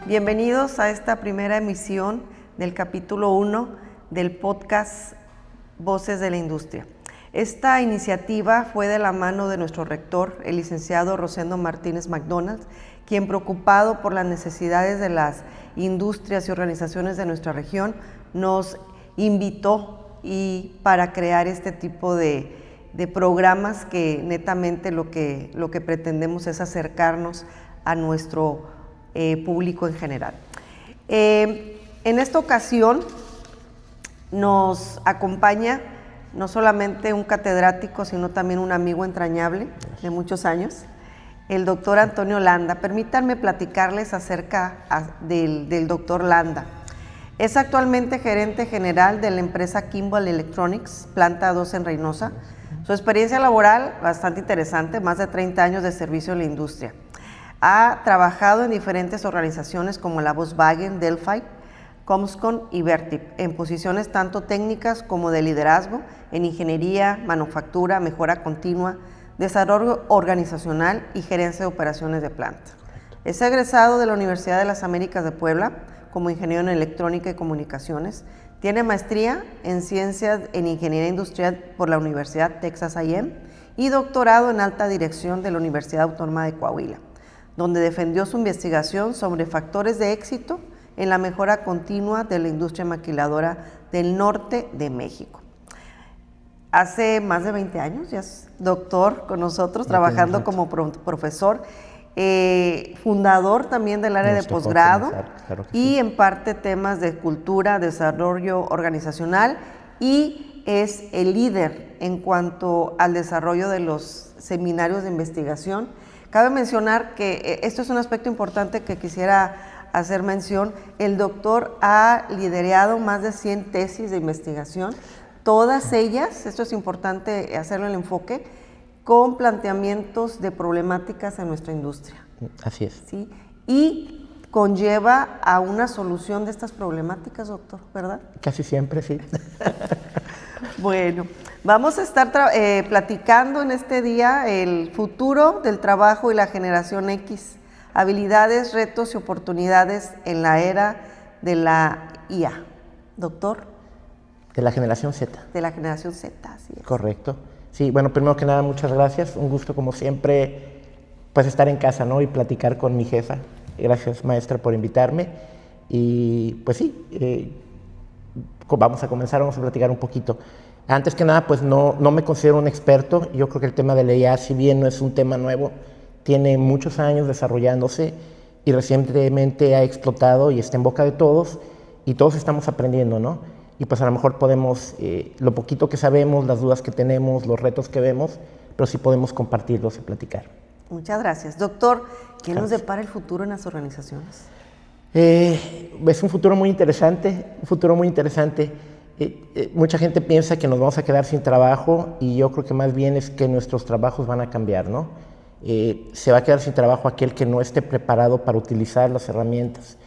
Bienvenidos a esta primera emisión del capítulo 1 del podcast Voces de la Industria. Esta iniciativa fue de la mano de nuestro rector, el licenciado Rosendo Martínez McDonald, quien, preocupado por las necesidades de las industrias y organizaciones de nuestra región, nos invitó para crear este tipo de programas que netamente lo que pretendemos es acercarnos a nuestro público en general. En esta ocasión nos acompaña no solamente un catedrático, sino también un amigo entrañable de muchos años, el doctor Antonio Landa. Permítanme platicarles acerca del doctor Landa. Es actualmente gerente general de la empresa Kimball Electronics, planta 2 en Reynosa. Su experiencia laboral bastante interesante, más de 30 años de servicio en la industria. Ha trabajado en diferentes organizaciones como la Volkswagen, Delphi, Comscon y Vertip, en posiciones tanto técnicas como de liderazgo, en ingeniería, manufactura, mejora continua, desarrollo organizacional y gerencia de operaciones de planta. Es egresado de la Universidad de las Américas de Puebla como ingeniero en electrónica y comunicaciones. Tiene maestría en ciencias en ingeniería industrial por la Universidad Texas A&M y doctorado en alta dirección de la Universidad Autónoma de Coahuila, donde defendió su investigación sobre factores de éxito en la mejora continua de la industria maquiladora del norte de México. Hace más de 20 años ya es doctor con nosotros, trabajando como profesor, fundador también del área de posgrado, claro y sí, en parte temas de cultura, desarrollo organizacional, y es el líder en cuanto al desarrollo de los seminarios de investigación. Cabe mencionar que esto es un aspecto importante que quisiera hacer mención. El doctor ha liderado más de 100 tesis de investigación, todas ellas, esto es importante hacerlo el enfoque, con planteamientos de problemáticas en nuestra industria. Así es. ¿Sí? Y conlleva a una solución de estas problemáticas, doctor, ¿verdad? Casi siempre, sí. Bueno, vamos a estar platicando en este día el futuro del trabajo y la generación X, habilidades, retos y oportunidades en la era de la IA. Doctor. De la generación Z. De la generación Z, así es. Correcto. Sí, bueno, primero que nada, muchas gracias. Un gusto, como siempre, pues estar en casa, ¿no? Y platicar con mi jefa. Gracias, maestra, por invitarme. Y pues sí, vamos a platicar un poquito. Antes que nada, pues no me considero un experto. Yo creo que el tema de la IA, si bien no es un tema nuevo, tiene muchos años desarrollándose y recientemente ha explotado y está en boca de todos y todos estamos aprendiendo, ¿no? Y pues a lo mejor podemos, lo poquito que sabemos, las dudas que tenemos, los retos que vemos, pero sí podemos compartirlos y platicar. Muchas gracias. Doctor, ¿qué nos depara el futuro en las organizaciones? Es un futuro muy interesante, mucha gente piensa que nos vamos a quedar sin trabajo y yo creo que más bien es que nuestros trabajos van a cambiar, ¿no? Se va a quedar sin trabajo aquel que no esté preparado para utilizar las herramientas.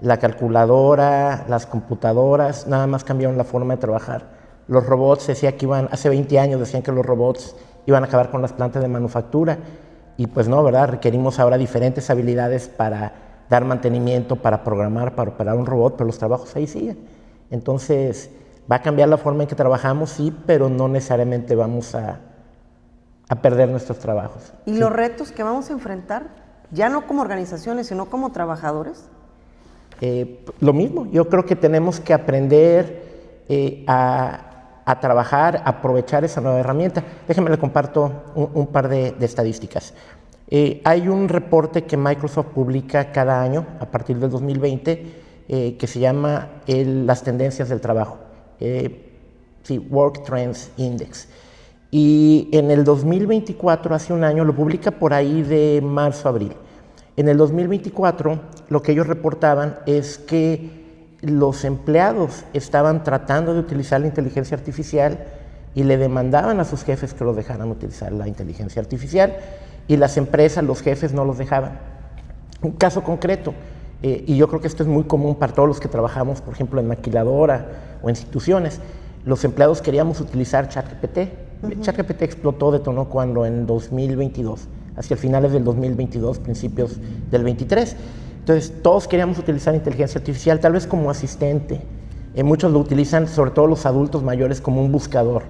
La calculadora, las computadoras, nada más cambiaron la forma de trabajar. Los robots, hace 20 años decían que los robots iban a acabar con las plantas de manufactura y pues no, ¿verdad? Requerimos ahora diferentes habilidades para dar mantenimiento, para programar, para operar un robot, pero los trabajos ahí siguen. Entonces, va a cambiar la forma en que trabajamos, sí, pero no necesariamente vamos a perder nuestros trabajos. ¿Y sí, los retos que vamos a enfrentar, ya no como organizaciones, sino como trabajadores? Lo mismo, yo creo que tenemos que aprender a trabajar, a aprovechar esa nueva herramienta. Déjenme le comparto un par de estadísticas. Hay un reporte que Microsoft publica cada año, a partir del 2020, que se llama las tendencias del trabajo, Work Trends Index. Y en el 2024, hace un año, lo publica por ahí de marzo a abril. En el 2024, lo que ellos reportaban es que los empleados estaban tratando de utilizar la inteligencia artificial y le demandaban a sus jefes que los dejaran utilizar la inteligencia artificial y las empresas, los jefes no los dejaban. Un caso concreto, y yo creo que esto es muy común para todos los que trabajamos, por ejemplo, en maquiladora o instituciones, los empleados queríamos utilizar ChatGPT. ChatGPT explotó, detonó cuando en 2022, hacia finales del 2022, principios del 23. Entonces, todos queríamos utilizar inteligencia artificial, tal vez como asistente. Muchos lo utilizan, sobre todo los adultos mayores, como un buscador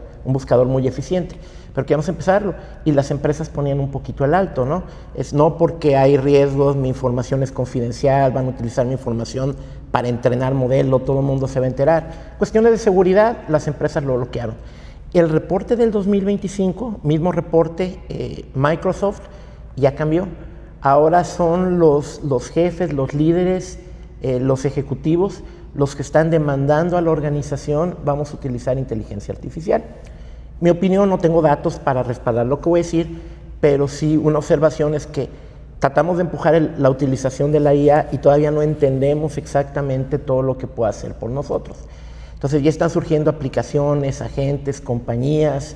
muy eficiente. Pero queríamos empezarlo y las empresas ponían un poquito el alto, ¿no? Es no porque hay riesgos, mi información es confidencial, van a utilizar mi información para entrenar modelo, todo el mundo se va a enterar. Cuestiones de seguridad, las empresas lo bloquearon. El reporte del 2025, mismo reporte, Microsoft ya cambió. Ahora son los jefes, los líderes, los ejecutivos, los que están demandando a la organización, vamos a utilizar inteligencia artificial. Mi opinión, no tengo datos para respaldar lo que voy a decir, pero sí una observación es que tratamos de empujar la utilización de la IA y todavía no entendemos exactamente todo lo que puede hacer por nosotros. Entonces ya están surgiendo aplicaciones, agentes, compañías,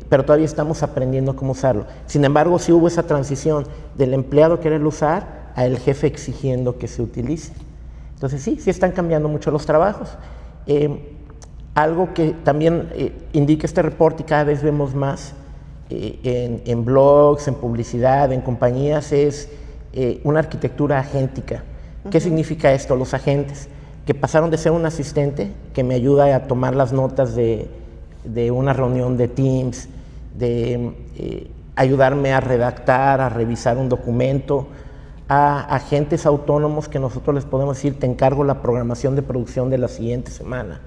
pero todavía estamos aprendiendo cómo usarlo. Sin embargo, sí hubo esa transición del empleado quererlo usar a el jefe exigiendo que se utilice. Entonces sí están cambiando mucho los trabajos. Algo que también indica este reporte y cada vez vemos más en blogs, en publicidad, en compañías, es una arquitectura agéntica. ¿Qué significa esto? Los agentes, que pasaron de ser un asistente que me ayuda a tomar las notas de una reunión de Teams, de ayudarme a redactar, a revisar un documento, a agentes autónomos que nosotros les podemos decir, te encargo la programación de producción de la siguiente semana,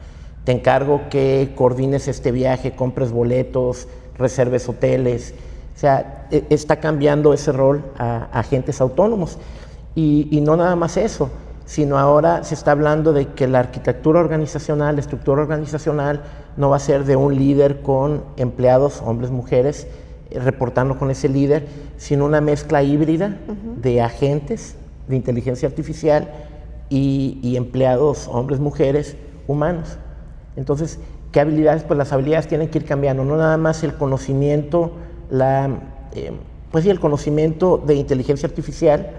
te encargo que coordines este viaje, compres boletos, reserves hoteles. O sea, está cambiando ese rol a agentes autónomos. Y no nada más eso, sino ahora se está hablando de que la arquitectura organizacional, la estructura organizacional, no va a ser de un líder con empleados, hombres, mujeres, reportando con ese líder, sino una mezcla híbrida de agentes de inteligencia artificial y empleados, hombres, mujeres, humanos. Entonces, ¿qué habilidades? Pues las habilidades tienen que ir cambiando, no nada más el conocimiento, el conocimiento de inteligencia artificial,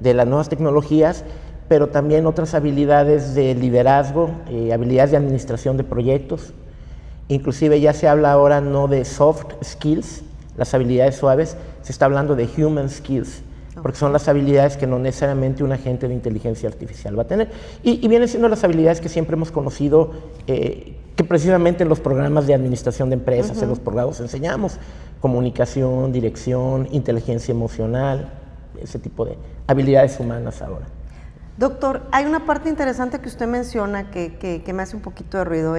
de las nuevas tecnologías, pero también otras habilidades de liderazgo, habilidades de administración de proyectos. Inclusive ya se habla ahora no de soft skills, las habilidades suaves, se está hablando de human skills, porque son las habilidades que no necesariamente un agente de inteligencia artificial va a tener. Y vienen siendo las habilidades que siempre hemos conocido, que precisamente en los programas de administración de empresas, en los programas enseñamos, comunicación, dirección, inteligencia emocional, ese tipo de habilidades humanas ahora. Doctor, hay una parte interesante que usted menciona que me hace un poquito de ruido,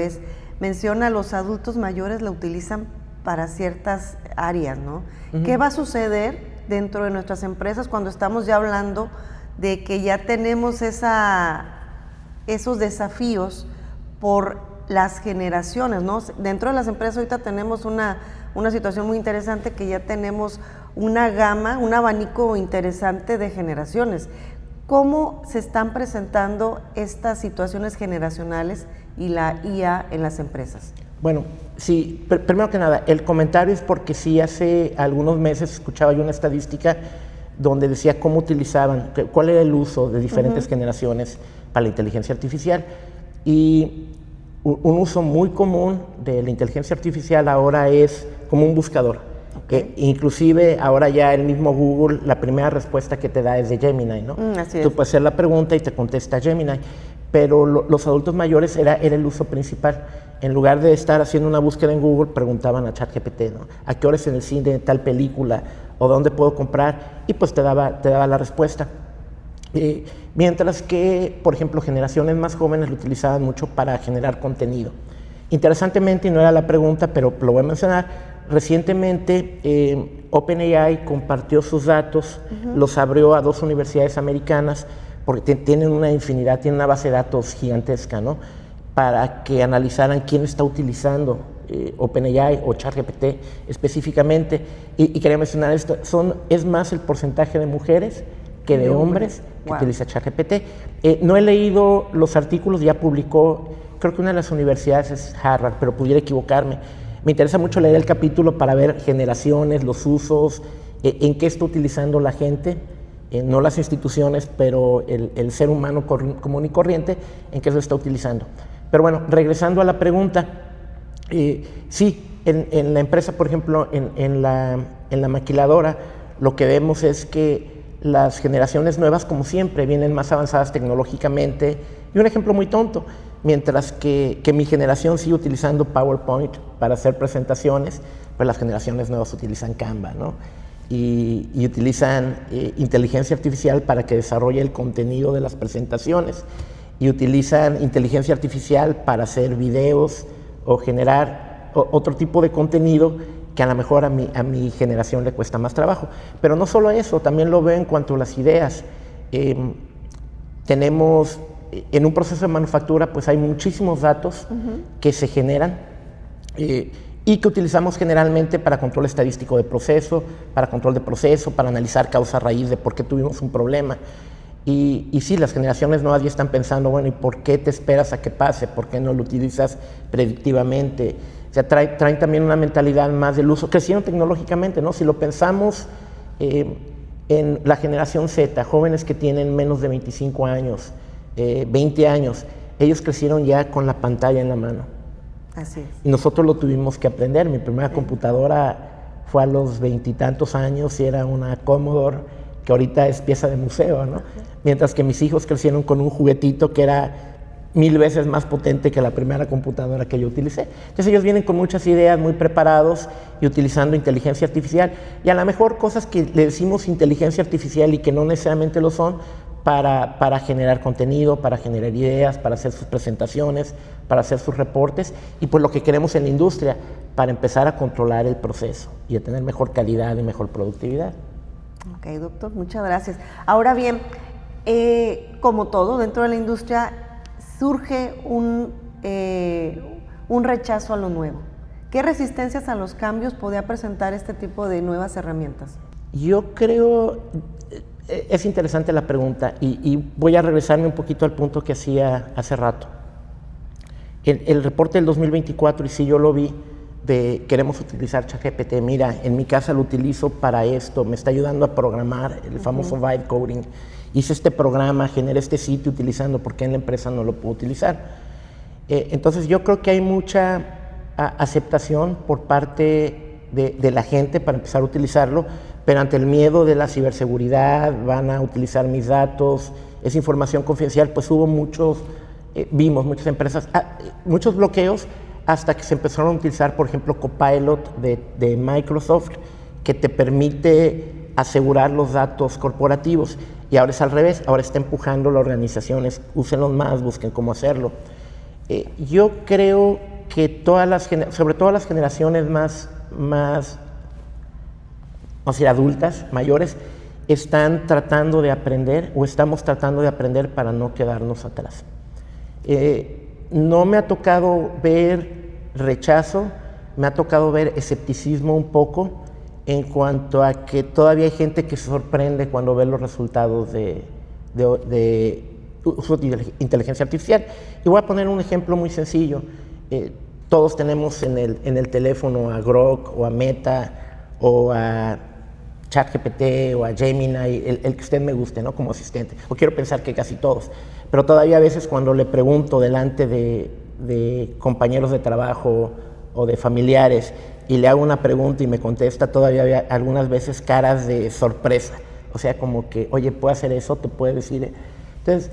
menciona a los adultos mayores la utilizan para ciertas áreas, ¿no? ¿Qué va a suceder dentro de nuestras empresas cuando estamos ya hablando de que ya tenemos esos desafíos por las generaciones, ¿no? Dentro de las empresas ahorita tenemos una situación muy interesante que ya tenemos una gama, un abanico interesante de generaciones. ¿Cómo se están presentando estas situaciones generacionales y la IA en las empresas? Bueno, sí, primero que nada, el comentario es porque sí, hace algunos meses escuchaba yo una estadística donde decía cómo utilizaban, cuál era el uso de diferentes generaciones para la inteligencia artificial. Y un uso muy común de la inteligencia artificial ahora es como un buscador. Inclusive ahora ya el mismo Google, la primera respuesta que te da es de Gemini, ¿no? Así Tú es. puedes hacer la pregunta y te contesta Gemini, pero los adultos mayores era el uso principal. En lugar de estar haciendo una búsqueda en Google, preguntaban a ChatGPT, ¿no? ¿A qué hora es en el cine de tal película? ¿O dónde puedo comprar? Y pues te daba la respuesta. Mientras que, por ejemplo, generaciones más jóvenes lo utilizaban mucho para generar contenido. Interesantemente, y no era la pregunta, pero lo voy a mencionar, recientemente OpenAI compartió sus datos, los abrió a 2 universidades americanas, porque tienen una infinidad, tienen una base de datos gigantesca, ¿no? Para que analizaran quién está utilizando OpenAI o ChatGPT específicamente. Y quería mencionar esto, es más el porcentaje de mujeres que de hombres que utiliza ChatGPT. No he leído los artículos, ya publicó, creo que una de las universidades es Harvard, pero pudiera equivocarme. Me interesa mucho leer el capítulo para ver generaciones, los usos, en qué está utilizando la gente, no las instituciones, pero el ser humano común y corriente, en qué se está utilizando. Pero bueno, regresando a la pregunta, sí, en la empresa, por ejemplo, en la maquiladora, lo que vemos es que las generaciones nuevas, como siempre, vienen más avanzadas tecnológicamente. Y un ejemplo muy tonto, mientras que mi generación sigue utilizando PowerPoint para hacer presentaciones, pues las generaciones nuevas utilizan Canva, ¿no? Y utilizan inteligencia artificial para que desarrolle el contenido de las presentaciones, y utilizan inteligencia artificial para hacer videos o generar otro tipo de contenido que a lo mejor a mi generación le cuesta más trabajo. Pero no solo eso, también lo veo en cuanto a las ideas. Tenemos, en un proceso de manufactura, pues hay muchísimos datos que se generan y que utilizamos generalmente para control estadístico de proceso, para control de proceso, para analizar causa raíz de por qué tuvimos un problema. Y sí, las generaciones nuevas ya están pensando, bueno, ¿y por qué te esperas a que pase? ¿Por qué no lo utilizas predictivamente? O sea, traen también una mentalidad más del uso. Crecieron tecnológicamente, ¿no? Si lo pensamos en la generación Z, jóvenes que tienen menos de 25 años, 20 años, ellos crecieron ya con la pantalla en la mano. Así es. Y nosotros lo tuvimos que aprender. Mi primera computadora fue a los 20 y tantos años y era una Commodore, que ahorita es pieza de museo, ¿no? Mientras que mis hijos crecieron con un juguetito que era 1000 veces más potente que la primera computadora que yo utilicé. Entonces ellos vienen con muchas ideas, muy preparados y utilizando inteligencia artificial. Y a lo mejor cosas que le decimos inteligencia artificial y que no necesariamente lo son, para generar contenido, para generar ideas, para hacer sus presentaciones, para hacer sus reportes, y pues lo que queremos en la industria, para empezar a controlar el proceso y a tener mejor calidad y mejor productividad. Ok, doctor, muchas gracias. Ahora bien, como todo dentro de la industria, surge un rechazo a lo nuevo. ¿Qué resistencias a los cambios podría presentar este tipo de nuevas herramientas? Yo creo, es interesante la pregunta, y voy a regresarme un poquito al punto que hacía hace rato. El reporte del 2024, y sí yo lo vi, de queremos utilizar ChatGPT, mira, en mi casa lo utilizo para esto, me está ayudando a programar, el famoso vibe coding. Hice este programa, generé este sitio utilizando, ¿por qué en la empresa no lo puedo utilizar? Entonces yo creo que hay mucha aceptación por parte de la gente para empezar a utilizarlo, pero ante el miedo de la ciberseguridad, van a utilizar mis datos, es información confidencial, pues hubo vimos muchas empresas, muchos bloqueos, hasta que se empezaron a utilizar, por ejemplo, Copilot de Microsoft, que te permite asegurar los datos corporativos. Y ahora es al revés, ahora está empujando las organizaciones, úsenlos más, busquen cómo hacerlo. Yo creo que sobre todo las generaciones más vamos a decir, adultas, mayores, están tratando de aprender, o estamos tratando de aprender para no quedarnos atrás. No me ha tocado ver rechazo, me ha tocado ver escepticismo un poco, en cuanto a que todavía hay gente que se sorprende cuando ve los resultados de uso de inteligencia artificial. Y voy a poner un ejemplo muy sencillo. Todos tenemos en el teléfono a Grok o a Meta o a ChatGPT o a Gemini, el que usted me guste, ¿no? Como asistente. O quiero pensar que casi todos. Pero todavía a veces cuando le pregunto delante de compañeros de trabajo o de familiares y le hago una pregunta y me contesta, todavía había algunas veces caras de sorpresa. O sea, como que, oye, ¿puedo hacer eso? ¿Te puede decir? Entonces,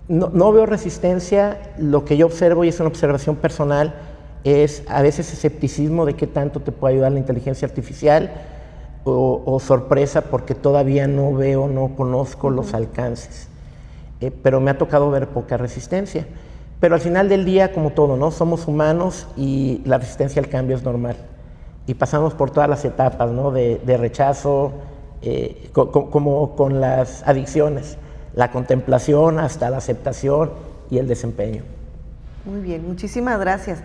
no veo resistencia. Lo que yo observo, y es una observación personal, es a veces escepticismo de qué tanto te puede ayudar la inteligencia artificial, o sorpresa porque todavía no veo, no conozco los alcances. Pero me ha tocado ver poca resistencia. Pero al final del día, como todo, ¿no? Somos humanos y la resistencia al cambio es normal. Y pasamos por todas las etapas, ¿no? De rechazo, como con las adicciones, la contemplación hasta la aceptación y el desempeño. Muy bien, muchísimas gracias.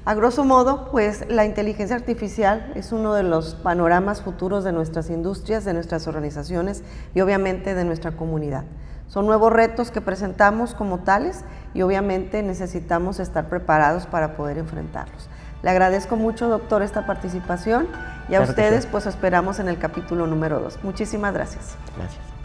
A grosso modo, pues la inteligencia artificial es uno de los panoramas futuros de nuestras industrias, de nuestras organizaciones y obviamente de nuestra comunidad. Son nuevos retos que presentamos como tales y obviamente necesitamos estar preparados para poder enfrentarlos. Le agradezco mucho, doctor, esta participación y a ustedes pues esperamos en el capítulo número 2. Muchísimas gracias. Gracias.